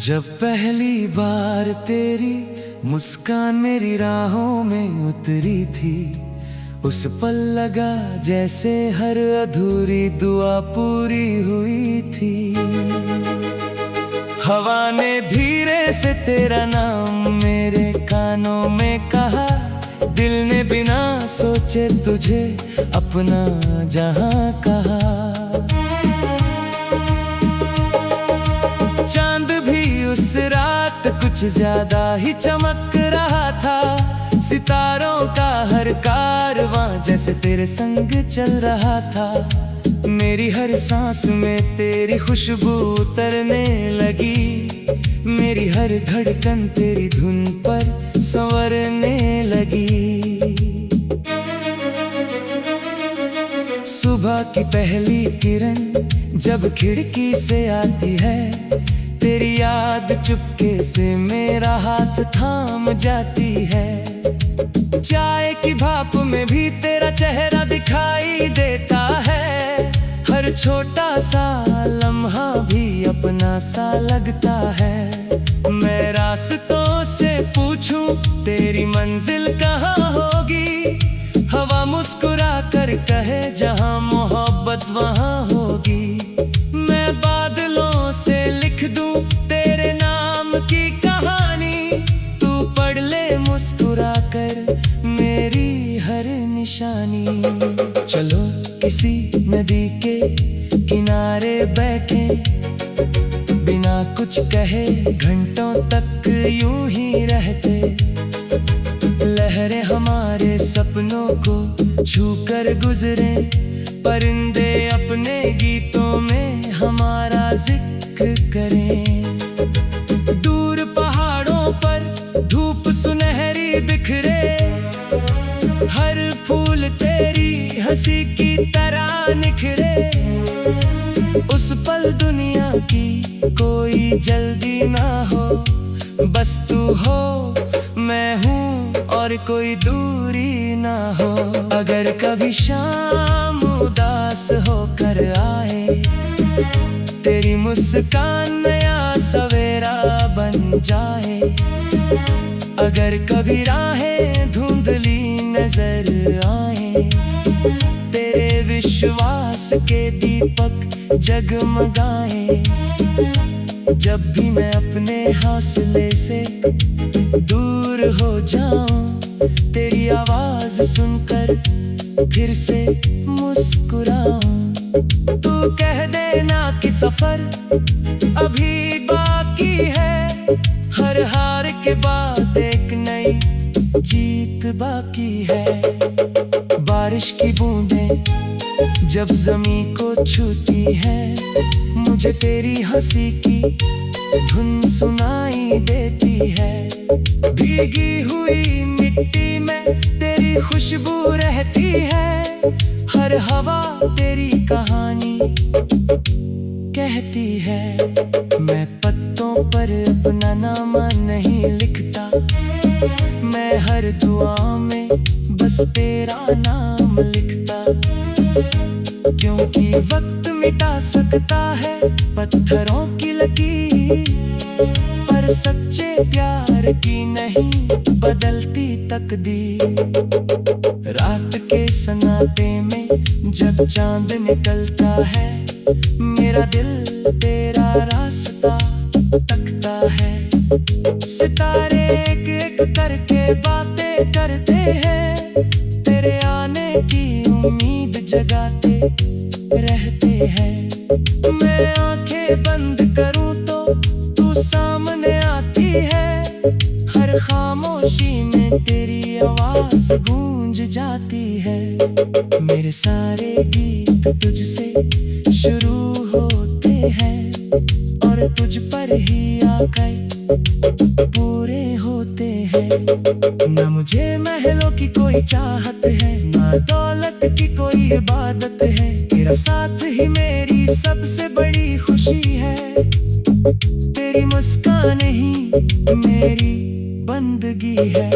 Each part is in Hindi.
जब पहली बार तेरी मुस्कान मेरी राहों में उतरी थी, उस पल लगा जैसे हर अधूरी दुआ पूरी हुई थी। हवा ने धीरे से तेरा नाम मेरे कानों में कहा, दिल ने बिना सोचे तुझे अपना जहां कहा। चांद भी उस रात कुछ ज्यादा ही चमक रहा था, सितारों का हर कारवां जैसे तेरे संग चल रहा था। मेरी हर सांस में तेरी खुशबू उतरने लगी, मेरी हर धड़कन तेरी धुन पर संवरने लगी। सुबह की पहली किरण जब खिड़की से आती है, तेरी याद चुपके से मेरा हाथ थाम जाती है। चाय की भाप में भी तेरा चेहरा दिखाई देता है, हर छोटा सा लम्हा भी अपना सा लगता है। मैं रास्तों से पूछूं तेरी मंजिल कहाँ होगी, हवा मुस्कुरा कर कहे जहाँ मोहब्बत वहाँ होगी। मैं बादलों से लिख दूं तेरे नाम की कहानी, तू पढ़ ले मुस्कुरा कर मेरी हर निशानी। चलो किसी नदी के किनारे बैठे, बिना कुछ कहे घंटों तक यूं ही रहते। लहरें हमारे सपनों को छूकर गुजरे, परिंदे अपने गीतों में हमारा जिक्र करें। दूर पहाड़ों पर धूप सुनहरी बिखरे, हर फूल तेरी हंसी की तरह निखरे। उस पल दुनिया की कोई जल्दी ना हो, बस तू हो मैं हूँ और कोई दूरी ना हो। अगर कभी शाम उदास होकर आए, तेरी मुस्कान नया सवेरा बन जाए। अगर कभी राहें धुंधली नजर आए, तेरे विश्वास के दीपक जगमगाए। जब भी मैं अपने हौसले से दूर हो जाऊं, तेरी आवाज सुनकर फिर से मुस्कुराऊं। तू कह देना कि सफर अभी बाकी है, हर हार के बाद एक नई जीत बाकी है। बारिश की बूंदें जब जमीन को छूती है, मुझे तेरी हंसी की धुन सुनाई देती है। भीगी हुई मिट्टी में तेरी खुशबू रहती है, हर हवा तेरी कहानी कहती है। मैं पत्तों पर अपना नाम नहीं लिखता, मैं हर दुआ में बस तेरा नाम लिखता। क्योंकि वक्त मिटा सकता है पत्थरों की लकीर, पर सच्चे प्यार की नहीं बदलती तकदीर। रात के सन्नाटे में जब चांद निकलता है, मेरा दिल तेरा रास्ता तकता है। सितारे एक एक करके बातें करते हैं, तेरे आने की उम्मीद जगाते रहते हैं। मैं आंखें बंद करूं तो तू सामने आती है, हर खामोशी में तेरी आवाज गूंज जाती है। मेरे सारे गीत तुझसे शुरू होते हैं और तुझ पर ही आकर पूरे होते हैं। न मुझे महलों की कोई चाहत है, ना दौलत की कोई इबादत है, तेरा साथ ही मेरी सबसे बड़ी खुशी है। तेरी मुस्कान ही मेरी बंदगी है।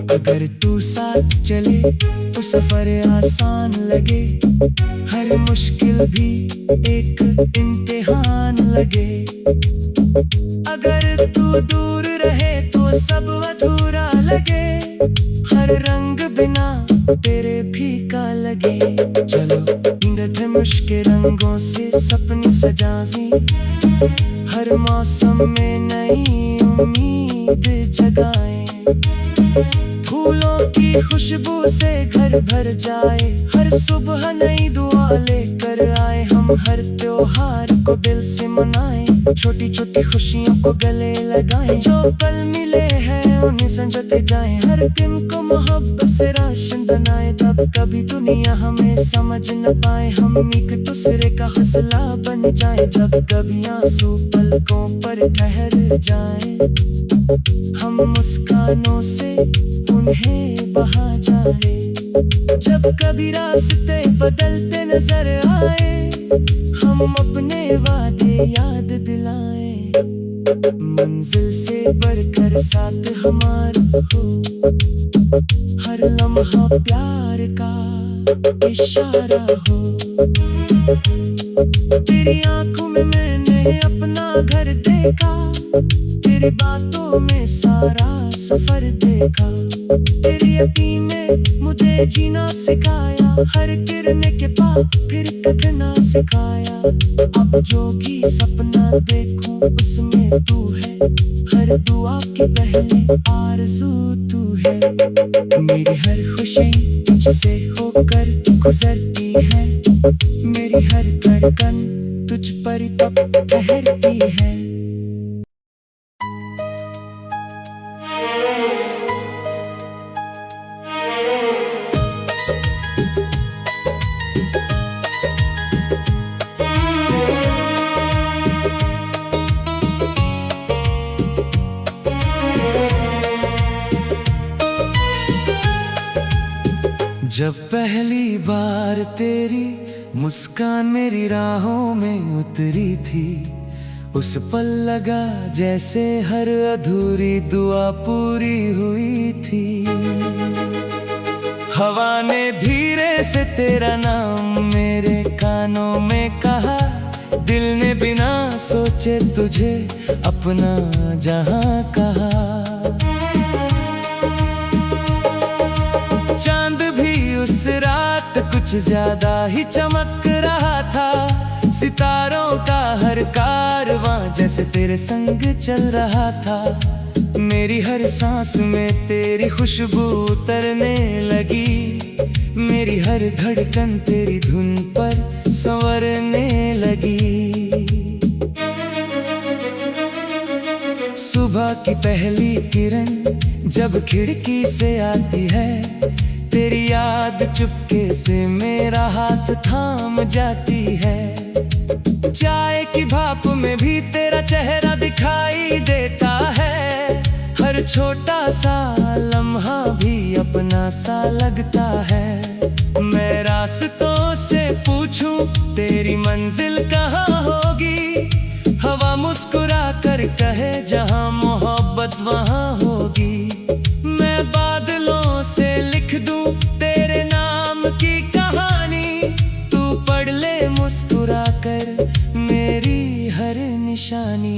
अगर तू साथ चले तो सफर आसान लगे, हर मुश्किल भी एक इम्तिहान लगे। अगर तू दूर रहे तो सब अधूरा लगे, हर रंग बिना तेरे फीका लगे। चलो ढूंढते मुश्किल रंगों से सपने सजाजी, हर मौसम में नई उम्मीद जगाएं। फूलों की खुशबू से घर भर जाए, हर सुबह नई दुआ लेकर आए। हम हर त्योहार को दिल से मनाएं, छोटी छोटी खुशियों को गले लगाएं। जो पल मिले हैं उन्हें संजोते जाएं, हर दिन को मोहब्बत से रोशन बनाएं। तब कभी दुनिया हमें समझ न पाए, हम एक दूसरे का हौसला बन जाएं। जब कभी आंसू पलकों पर ठहर जाएं, हम मुस्कानों से उन्हें बहा जाए। जब कभी रास्ते बदलते नजर आए, हम अपने वादे याद दिलाएं। मंजिल से बढ़कर साथ हमारा हो, हर लम्हा प्यार का इशारा हो। तेरी आंखों में मैंने अपना घर देखा, तेरी बातों में सारा सफर देखा। तेरी यकीन ने मुझे जीना सिखाया, हर गिरने के बाद फिर कटना सिखाया। अब जो भी सपना देखूं उसमें तू है, हर दुआ की पहले आरज़ू तू है। मेरी हर खुशी तुझसे होकर गुजरती है, मेरी हर धड़कन तुझ पर ठहरती है। जब पहली बार तेरी मुस्कान मेरी राहों में उतरी थी, उस पल लगा जैसे हर अधूरी दुआ पूरी हुई थी। हवा ने धीरे से तेरा नाम मेरे कानों में कहा, दिल ने बिना सोचे तुझे अपना जहां कहा। चांद भी उस रात कुछ ज्यादा ही चमक रहा था, सितारों का हर कारवां जैसे तेरे संग चल रहा था। मेरी हर सांस में तेरी खुशबू उतरने लगी, मेरी हर धड़कन तेरी धुन पर संवरने लगी। सुबह की पहली किरण जब खिड़की से आती है, तेरी याद चुपके से मेरा हाथ थाम जाती है। चाय की भाप में भी तेरा चेहरा दिखाई देता है, हर छोटा सा लम्हा भी अपना सा लगता है। मैं रास्तों से पूछूं तेरी मंजिल कहाँ होगी, हवा मुस्कुरा कर कहे जहाँ मोहब्बत वहाँ होगी। मैं बादलों से लिख दूं तेरे नाम की कहानी, तू पढ़ ले मुस्कुरा कर मेरी हर निशानी।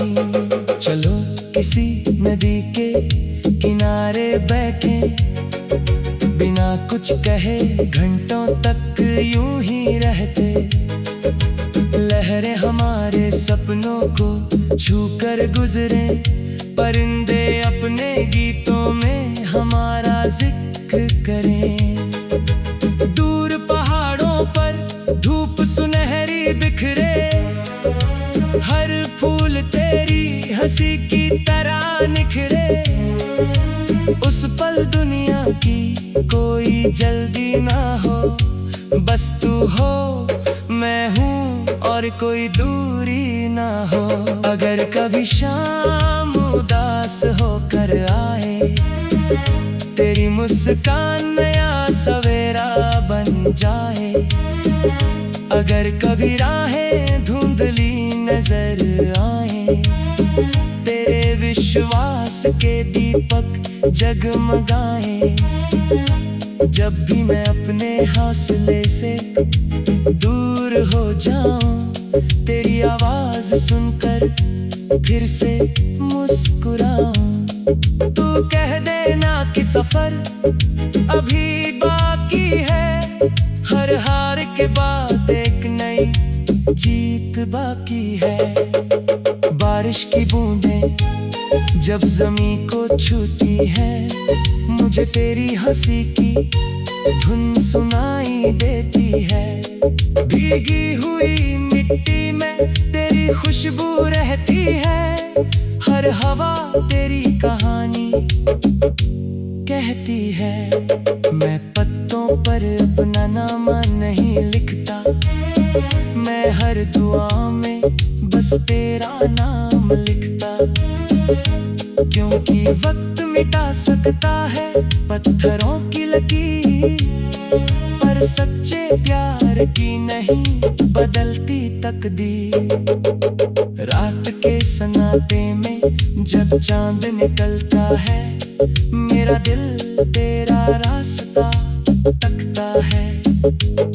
चलो किसी नदी के किनारे बैठे, बिना कुछ कहे घंटों तक यूं ही रहते। लहरें हमारे सपनों को छूकर गुजरे, परिंदे अपने गीतों में हमारा जिक्र करें। दूर पहाड़ों पर धूप सुनहरी बिखरे, हर फूल तेरी हंसी की तरह निखरे। उस पल दुनिया की कोई जल्दी ना हो, बस तू हो मैं हूँ और कोई दूरी ना हो। अगर कभी शाम उदास होकर आए, तेरी मुस्कान नया सवेरा बन जाए। अगर कभी राहें धुंधली नजर आए, तेरे विश्वास के दीपक जगमगाए। जब भी मैं अपने हौसले से दूर हो जाऊं, तेरी आवाज सुनकर फिर से मुस्कुराऊं। तू कह देना कि सफर अभी बाकी है, हर हार के बाद एक नई जीत बाकी है। बारिश की बूंदें जब ज़मीं को छूती है, मुझे तेरी हंसी की धुन सुनाई देती है। भीगी हुई मिट्टी में तेरी खुशबू रहती है, हर हवा तेरी कहानी कहती है। मैं पत्तों पर अपना नाम नहीं लिखता, मैं हर दुआ में बस तेरा नाम लिखता। क्योंकि वक्त मिटा सकता है पत्थरों की लकीर, पर सच्चे प्यार की नहीं बदलती तकदीर। रात के सन्नाटे में जब चांद निकलता है, मेरा दिल तेरा रास्ता तकता है।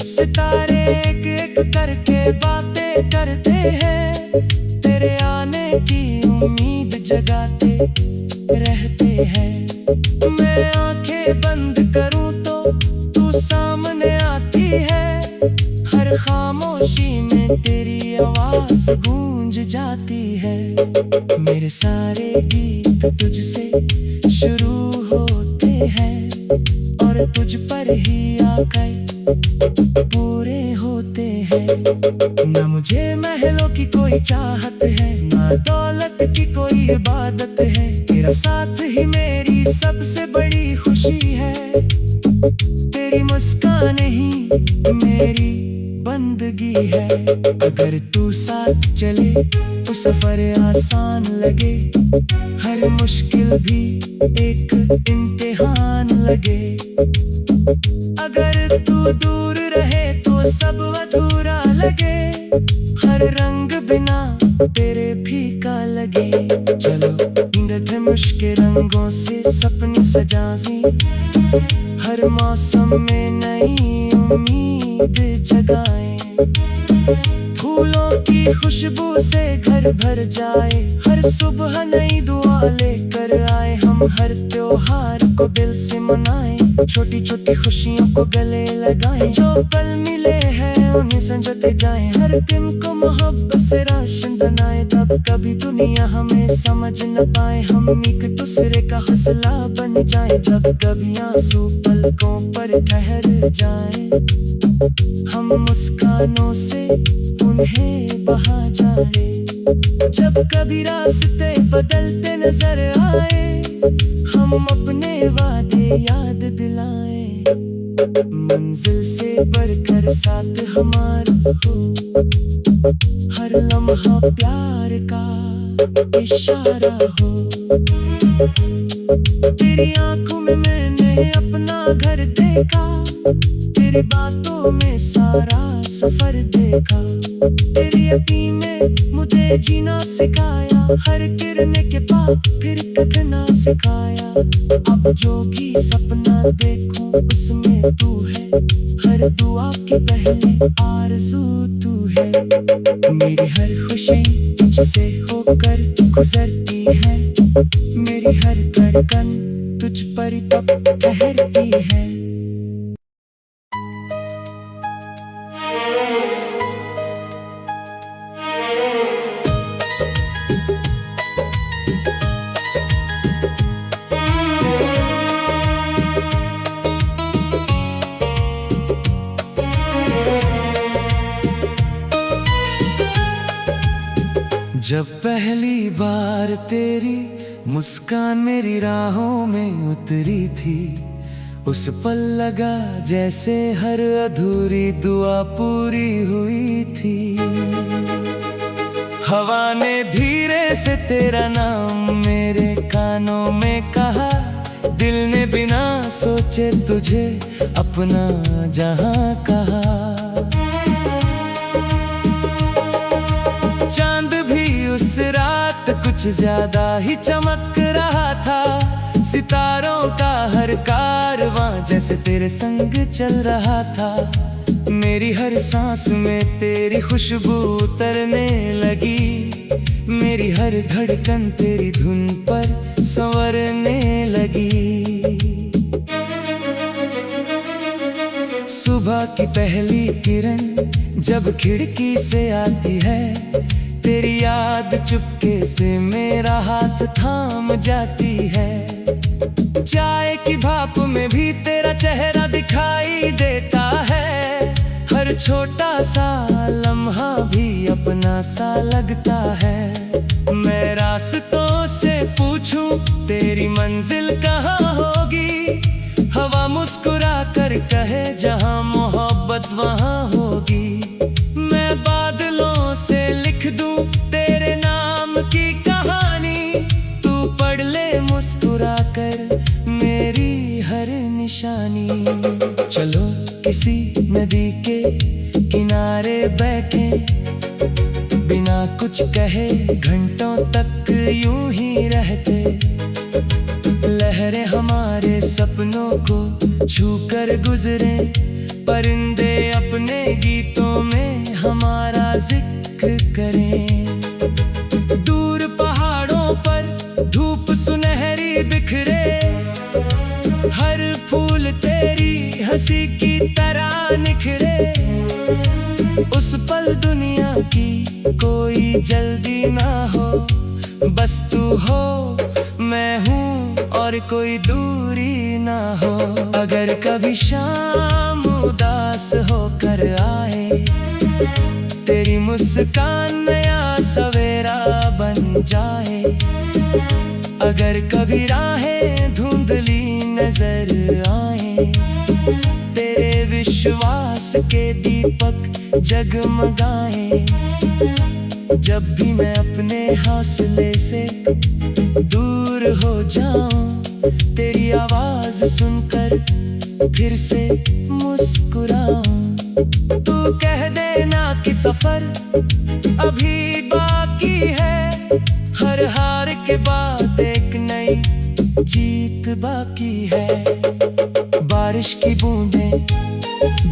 सितारे एक एक करके बातें करते हैं, तेरे आने की उम्मीद जगाते रहते हैं। मैं आंखें बंद करूं तो तू सामने आती है, हर खामोशी में तेरी आवाज गूंज जाती है। मेरे सारे गीत तुझसे शुरू होते हैं और तुझ पर ही आकर पूरे होते हैं। न मुझे महलों की कोई चाहत है, न दौलत की कोई इबादत है, तेरा साथ ही मेरी सबसे बड़ी खुशी है। तेरी मुस्कान ही मेरी बंदगी है। अगर तू साथ चले तो सफर आसान लगे, हर मुश्किल भी एक इम्तिहान लगे। अगर तू दूर रहे तो सब अधूरा लगे, हर रंग बिना तेरे फीका लगे। चलो इंद्रधनुष के रंगों से सपने सजाएं, हर मौसम में नई उम्मीद जगाएं। फूलों की खुशबू से घर भर जाए, हर सुबह नई दुआ लेकर आए। हम हर त्योहार को दिल से मनाएं, छोटी छोटी खुशियों को गले लगाएं। जो पल मिले हैं उन्हें संजोते जाएं, हर दिन को मोहब्बत से रोशन बनाएं। तब कभी दुनिया हमें समझ न पाए, हम एक दूसरे का हौसला बन जाएं। जब कभी आंसू पलकों पर ठहर जाएं, हम मुस्कानों से उन्हें बहा जाए। जब कभी रास्ते बदलते नजर आए, हम अपने वादे याद दिलाएं। मंजिल से बढ़कर साथ हमारा हो, हर लम्हा प्यार का इशारा हो। तेरी आंखों में मैंने अपना घर देखा, तेरी बातों में सारा सफर देखा। तेरी अभी में मुझे जीना सिखाया, हर गिरने के बाद फिर कटना सिखाया। अब जो भी सपना देखूं उसमें तू है, हर दुआ के पहले आरज़ू तू है। मेरी हर खुशी तुझसे होकर गुजरती है, मेरी हर धड़कन तुझ पर ठहरती है। जब पहली बार तेरी मुस्कान मेरी राहों में उतरी थी, उस पल लगा जैसे हर अधूरी दुआ पूरी हुई थी। हवा ने धीरे से तेरा नाम मेरे कानों में कहा, दिल ने बिना सोचे तुझे अपना जहां कहा। चांद भी उस रात कुछ कुछ ज्यादा ही चमक रहा था। सितारों का हर कारवां जैसे तेरे संग चल रहा था। मेरी हर सांस में तेरी खुशबू उतरने लगी। मेरी हर धड़कन तेरी धुन पर संवरने लगी। सुबह की पहली किरण जब खिड़की से आती है, तेरी याद चुपके से मेरा हाथ थाम जाती है। चाय की भाप में भी तेरा चेहरा दिखाई देता है। हर छोटा सा लम्हा भी अपना सा लगता है। मैं रास्तों से पूछूं तेरी मंजिल कहाँ होगी, हवा मुस्कुरा कर कहे जहाँ मोहब्बत वहाँ होगी। मैं बादलों से लिख दूं तेरे नाम की कहानी, तू पढ़ ले मुस्कुरा कर मेरी हर निशानी। चलो किसी नदी के किनारे बैठे, बिना कुछ कहे घंटों तक यूं ही रहते। लहरें हमारे सपनों को छूकर गुजरे, परिंदे अपने गीतों में हमारा जिक्र करें। दूर पहाड़ों पर धूप सुनहरी बिखरे, हर फूल तेरी हंसी की तरह निखरे। उस पल दुनिया की कोई जल्दी ना हो, बस तू हो मैं हूँ और कोई दूरी ना हो। अगर कभी शाम उदास होकर आए, तेरी मुस्कान नया सवेरा बन जाए। अगर कभी राहें धुंधली नजर आए, तेरे विश्वास के दीपक जगमगाए। जब भी मैं अपने हौसले से दूर हो जाऊं, तेरी आवाज सुनकर फिर से मुस्कुराऊं। तू कह देना कि सफर अभी बाकी है, हर हार के बाद एक नई जीत बाकी है। बारिश की बूंदें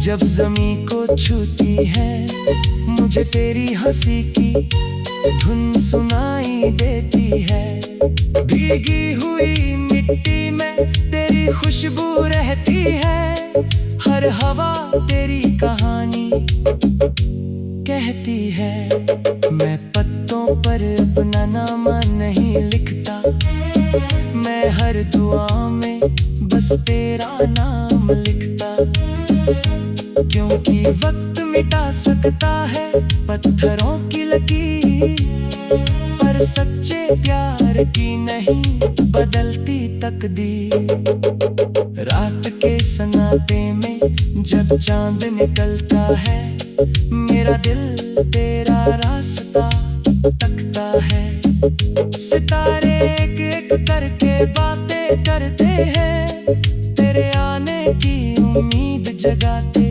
जब ज़मीं को छूती है, मुझे तेरी हंसी की धुन सुनाई देती है। भीगी हुई मिट्टी में तेरी खुशबू रहती है, हर हवा तेरी कहानी कहती है। मैं पत्तों पर अपना नाम नहीं लिखता, मैं हर दुआ में बस तेरा नाम लिखता। क्योंकि वक्त मिटा सकता है पत्थरों की लकीर, पर सच्चे प्यार की नहीं बदलती तकदीर। रात के सन्नाटे में जब चांद निकलता है, मेरा दिल तेरा रास्ता तकता है। सितारे एक एक करके बातें करते हैं, तेरे आने की उम्मीद जगाते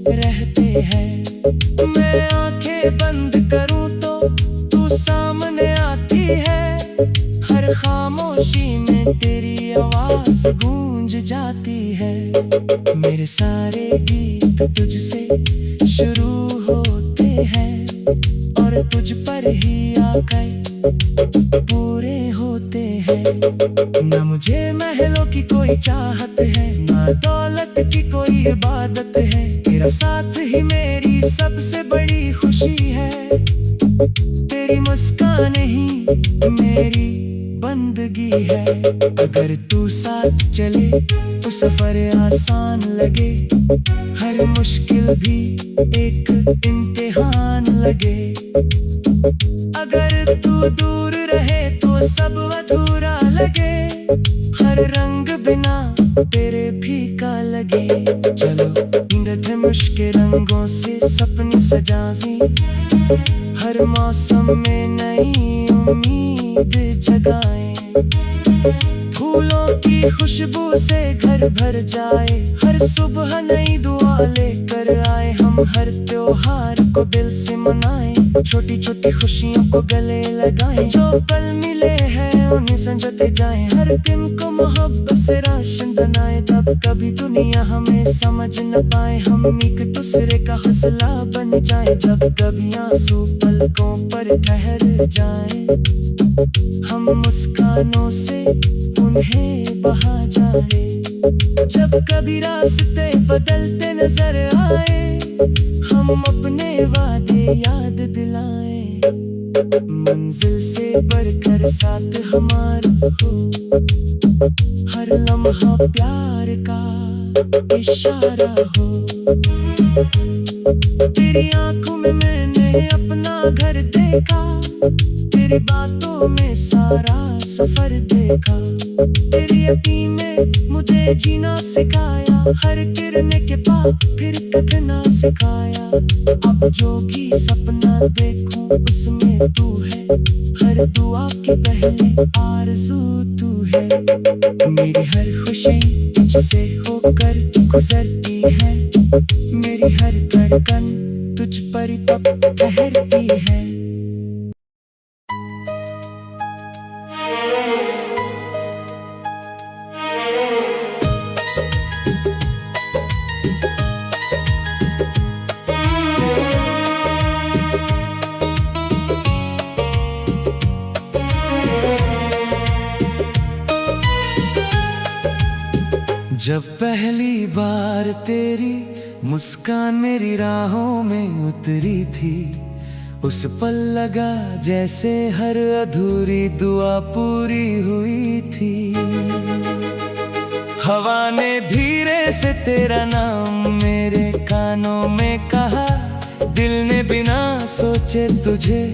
रहते हैं। मैं आंखें बंद करूं तो तू सामने आती है, हर खामोशी में तेरी आवाज गूंज जाती है। मेरे सारे गीत तुझसे शुरू होते हैं और तुझ पर ही आकर पूरे होते हैं। न मुझे महलों की कोई चाहत है, न दौलत की कोई इबादत है, तेरा साथ ही मेरी सबसे बड़ी खुशी है। तेरी मुस्कान ही मेरी बंदगी है। अगर तू साथ चले तो सफर आसान लगे, हर मुश्किल भी एक इम्तिहान लगे। अगर तू दूर रहे तो सब अधूरा लगे, हर रंग बिना तेरे फीका लगे। चलो ढूंढते थे मुश्किल रंगों से सपने सजाजी, हर मौसम में नई उम्मीद जगाए। फूलों की खुशबू से घर भर जाए, हर सुबह नई दुआ लेकर आए हम। हम हर त्योहार को दिल से मनाएं, छोटी छोटी खुशियों को गले लगाएं। जो पल मिले हैं उन्हें संजोते जाएं, हर दिन को मोहब्बत से राशन बनाएं। तब कभी दुनिया हमें समझ न पाए, हम एक दूसरे का हौसला बन जाएं। जब कभी आंसू पलकों पर ठहर जाएं, हम मुस्कानों से उन्हें बहा जाएं। जब कभी रास्ते बदलते नजर आए, हम अपने वादे याद दिलाएं। मंजिल से बढ़कर साथ हमारा हो, हर लम्हा प्यार का इशारा हो। तेरी आंखों में मैंने अपना घर देखा, तेरी बातों में सारा सफर देखा। तेरी यकीन ने मुझे जीना सिखाया, हर गिरने के बाद फिर कटना सिखाया। अब जो भी सपना देखूं उसमें तू है, हर दुआ की पहले आरज़ू तू है। मेरी हर खुशी तुझसे होकर गुजरती है, मेरी हर धड़कन तुझ पर ठहरती है। जब पहली बार तेरी मुस्कान मेरी राहों में उतरी थी, उस पल लगा जैसे हर अधूरी दुआ पूरी हुई थी। हवा ने धीरे से तेरा नाम मेरे कानों में कहा, दिल ने बिना सोचे तुझे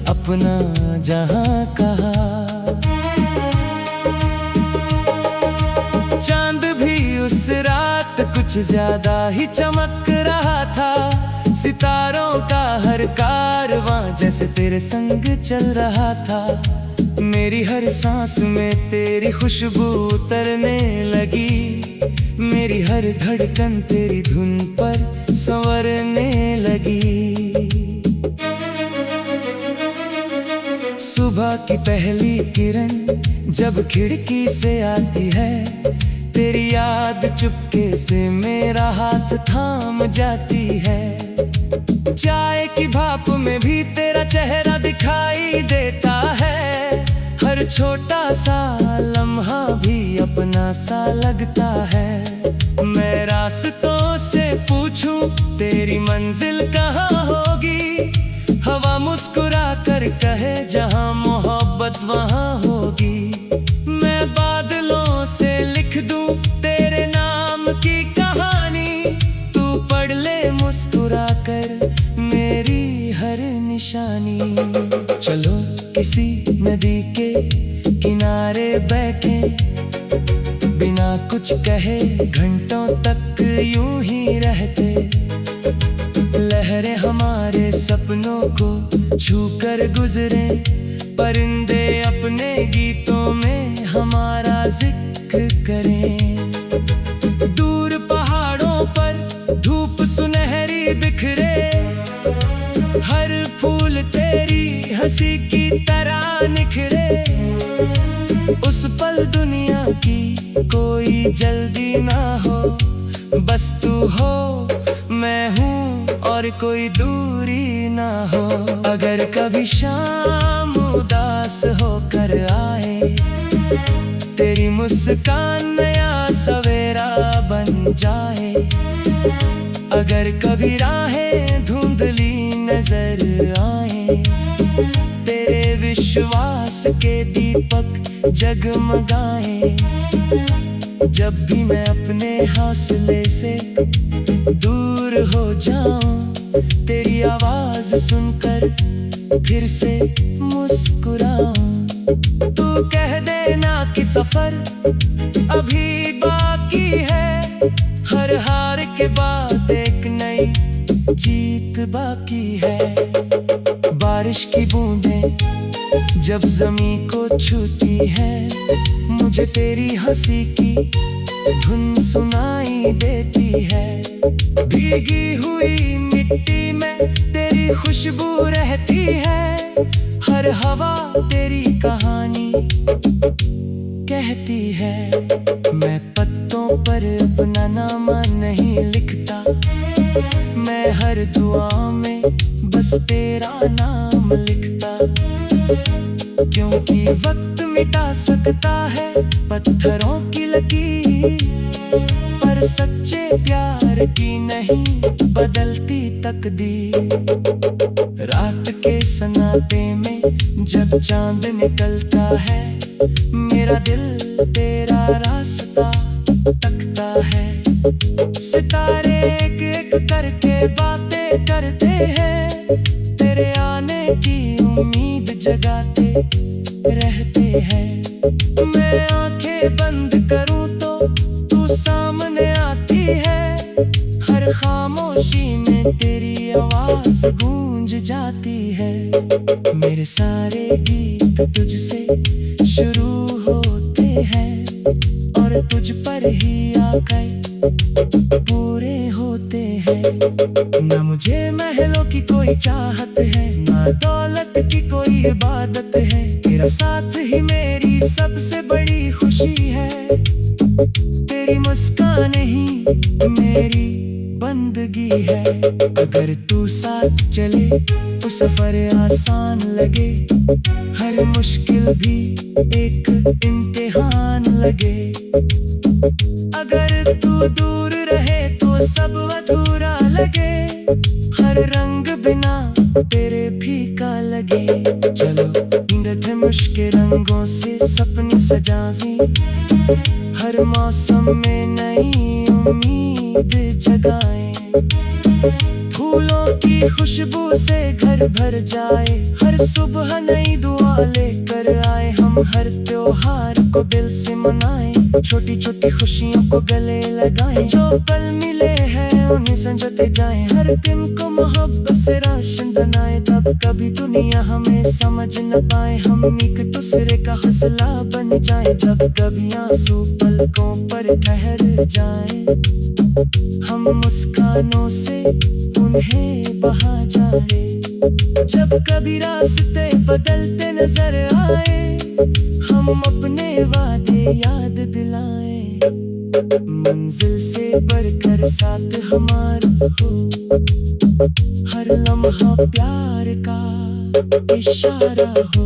अपना जहां कहा। चांद भी उस रात कुछ ज्यादा ही चमक रहा था, सितारों का हर कारवां जैसे तेरे संग चल रहा था। मेरी हर सांस में तेरी खुशबू उतरने लगी, मेरी हर धड़कन तेरी धुन पर संवरने लगी। सुबह की पहली किरण जब खिड़की से आती है, तेरी याद चुपके से मेरा हाथ थाम जाती है। चाय की भाप में भी तेरा चेहरा दिखाई देता है, हर छोटा सा लम्हा भी अपना सा लगता है। मैं रास्तों से पूछूं तेरी मंजिल कहाँ होगी, हवा मुस्कुरा कर कहे जहाँ मोहब्बत वहाँ होगी। मैं बादलों से लिख दूं तेरे नाम की कहानी, तू पढ़ ले मुस्कुरा कर मेरी हर निशानी। चलो किसी नदी के किनारे बैठे, बिना कुछ कहे घंटों तक यूं ही रहते। लहरें हमारे सपनों को छूकर गुजरे, परिंदे अपने गीतों में हमारा जिक्र करें। दूर पहाड़ों पर धूप सुनहरी बिखरे, हर फूल तेरी हंसी की तरह निखरे। उस पल दुनिया की कोई जल्दी ना हो, बस तू हो मैं हूँ और कोई दूरी ना हो। अगर कभी शाम उदास होकर आए, तेरी मुस्कान नया सवेरा बन जाए। अगर कभी राहें धुंधली नजर आए, तेरे विश्वास के दीपक जगमगाए। जब भी मैं अपने हौसले से दूर हो जाऊं, तेरी आवाज सुनकर फिर से मुस्कुराऊं। तू कह देना कि सफर अभी बाकी है, हर हार के बाद एक नई जीत बाकी है। बारिश की बूंदें जब ज़मीं को छूती है, मुझे तेरी हंसी की धुन सुनाई देती है। भीगी हुई मिट्टी में तेरी खुशबू रहती है, हर हवा तेरी कहानी कहती है। मैं पत्तों पर अपना नाम नहीं लिखता, मैं हर दुआ में बस तेरा नाम लिखता। क्योंकि वक्त मिटा सकता है पत्थरों की लकीर, पर सच्चे प्यार की नहीं बदलती तकदीर। रात के सन्नाटे में जब चांद निकलता है, मेरा दिल तेरा रास्ता तकता है। सितारे एक एक करके बातें करते हैं, तेरे आने की उम्मीद जगाते रहते हैं। मैं आंखें बंद करूं तो तू सामने आती है, हर खामोशी में तेरी आवाज गूंज जाती है। मेरे सारे गीत तुझसे शुरू होते हैं और तुझ पर ही आकर पूरे होते हैं। न मुझे महलों की कोई चाहत है, ना दौलत की कोई इबादत है, तेरा साथ ही मेरी सबसे बड़ी खुशी है। तेरी मुस्कान ही मेरी बंदगी है। अगर तू साथ चले तो सफर आसान लगे, हर मुश्किल भी एक इम्तिहान लगे। अगर तू दूर रहे तो सब अधूरा लगे, हर रंग बिना तेरे फीका लगे। चलो ढूंढते मुश्किल रंगों से सपने सजाजी, हर मौसम में नई उम्मीद जगाए। फूलों की खुशबू से घर भर जाए, हर सुबह नई दुआ लेकर आए। हम हर त्योहार को दिल से मनाएं, छोटी छोटी खुशियों को गले लगाएं। जो पल मिले हैं उन्हें संजोते जाएं, हर दिन को मोहब्बत से रोशन बनाएं। तब कभी दुनिया हमें समझ न पाए, हम एक दूसरे का हौसला बन जाएं। जब कभी आंसू पलकों पर ठहर जाएं, हम मुस्कानों से उन्हें बहा जाए। जब कभी रास्ते बदलते नजर आए, हम अपने वादे याद दिलाएं। मंजिल से बढ़कर साथ हमारा हो, हर लम्हा प्यार का इशारा हो।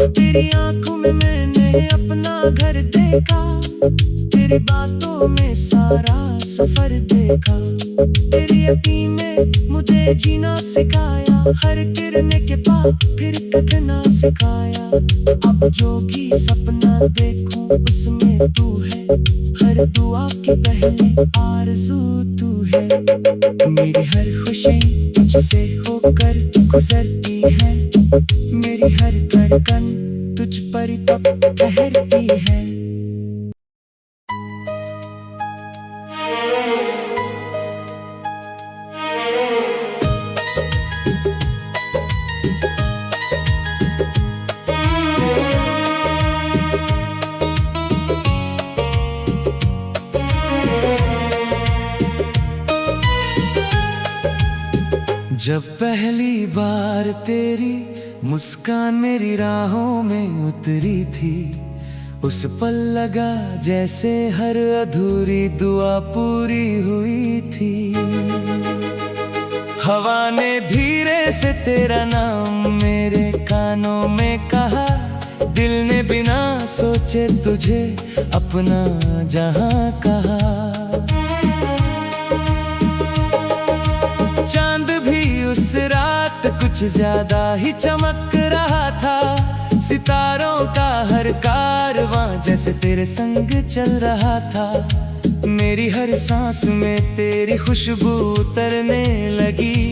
तेरी आंखों में मैंने अपना घर देखा, तेरी बातों में सारा सफर देखा। तेरी अकीं में मुझे जीना सिखाया, हर गिरने के बाद फिर कटना सिखाया। अब जो भी सपना देखूं उसमें तू है, हर दुआ की पहले आरज़ू तू है। मेरी हर खुशी तुझसे होकर गुजरती है, मेरी हर धड़कन तुझ पर ठहरती है। जब पहली बार तेरी मुस्कान मेरी राहों में उतरी थी, उस पल लगा जैसे हर अधूरी दुआ पूरी हुई थी। हवा ने धीरे से तेरा नाम मेरे कानों में कहा, दिल ने बिना सोचे तुझे अपना जहां कहा। चांद भी उस रात कुछ ज्यादा ही चमक रहा था, सितारों का हर कारवां जैसे तेरे संग चल रहा था। मेरी हर सांस में तेरी खुशबू उतरने लगी,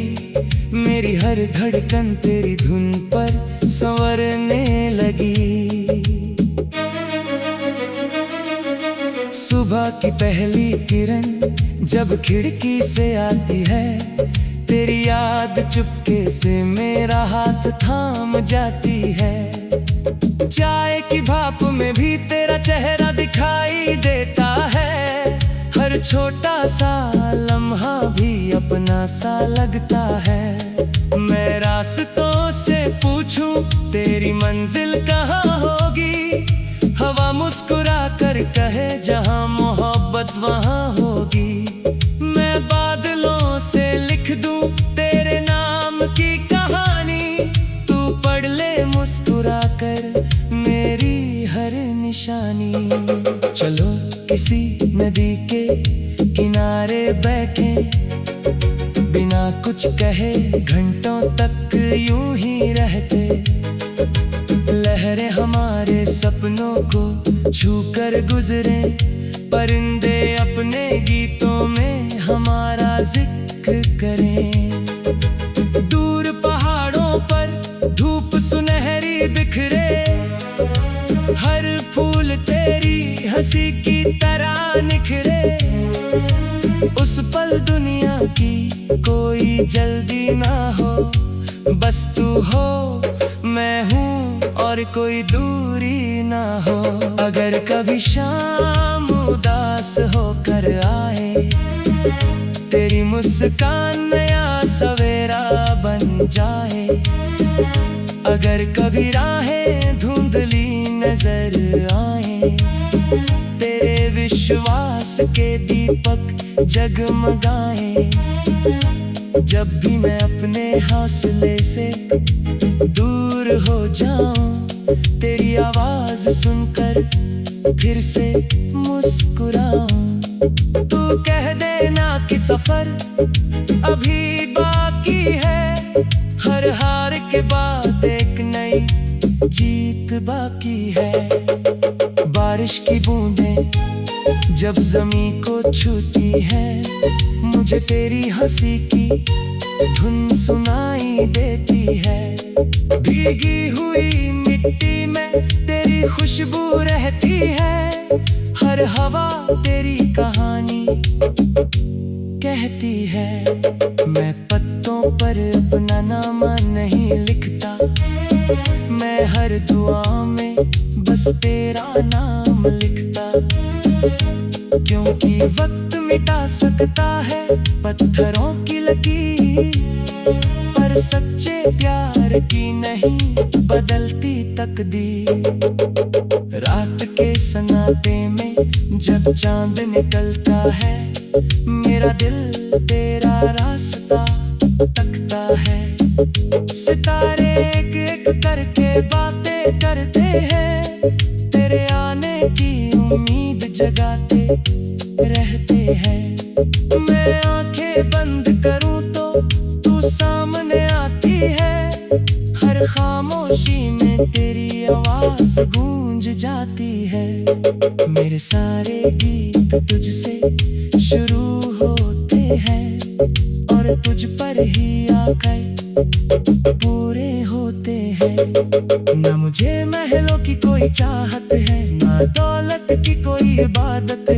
मेरी हर धड़कन तेरी धुन पर संवरने लगी। सुबह की पहली किरण जब खिड़की से आती है, तेरी याद चुपके से मेरा हाथ थाम जाती है। चाय की भाप में भी तेरा चेहरा दिखाई देता है। हर छोटा सा लम्हा भी अपना सा लगता है। मैं रास्तों से पूछूं तेरी मंजिल कहाँ होगी, हवा मुस्कुरा कर कहे जहाँ मोहब्बत वहाँ होगी। मैं बादलों से लिख दूं तेरे नाम की कहानी, तू पढ़ ले मुस्कुरा कर मेरी हर निशानी। चलो किसी नदी के किनारे बैठे, बिना कुछ कहे घंटों तक यूं ही रहते। लहरें हमारे सपनों को छूकर गुजरे, परिंदे अपने गीतों में हमारा जिक्र करें। दूर पहाड़ों पर धूप सुनहरी बिखरे, हर फूल तेरी हंसी की तरह निखरे। उस पल दुनिया की कोई जल्दी ना हो, बस तू हो मैं हूँ और कोई दूरी ना हो। अगर कभी शाम उदास होकर आए, तेरी मुस्कान नया सवेरा बन जाए। अगर कभी राहें धुंधली नजर आए, तेरे विश्वास के दीपक जगमगाए। जब भी मैं अपने हौसले से दूर हो जाऊं, तेरी आवाज सुनकर फिर से मुस्कुराऊं। तू कह देना कि सफर अभी बाकी है, हर हार के बाद एक नई जीत बाकी है। बारिश की बूंदें जब ज़मीं को छूती है, मुझे तेरी हंसी की धुन सुनाई देती है। भीगी हुई मिट्टी में तेरी खुशबू रहती है, हर हवा तेरी कहानी कहती है। मैं पत्तों पर अपना नाम नहीं लिखता, मैं हर दुआ में बस तेरा नाम लिखता। क्योंकि वक्त मिटा सकता है पत्थरों की लकीर, पर सच्चे प्यार की नहीं बदलती तकदीर। रात के सन्नाटे में जब चांद निकलता है, मेरा दिल तेरा रास्ता तकता है। सितारे एक एक करके बातें करते हैं, तेरे आने की उम्मीद जगाते रहते हैं। मैं आंखें बंद करूं तो तू सामने आती है, हर खामोशी में तेरी आवाज गूंज जाती है। मेरे सारे गीत तुझसे शुरू होते हैं और तुझ पर ही आकर पूरे होते हैं। न मुझे महलों की कोई चाहत है, ना दौलत की कोई इबादत है।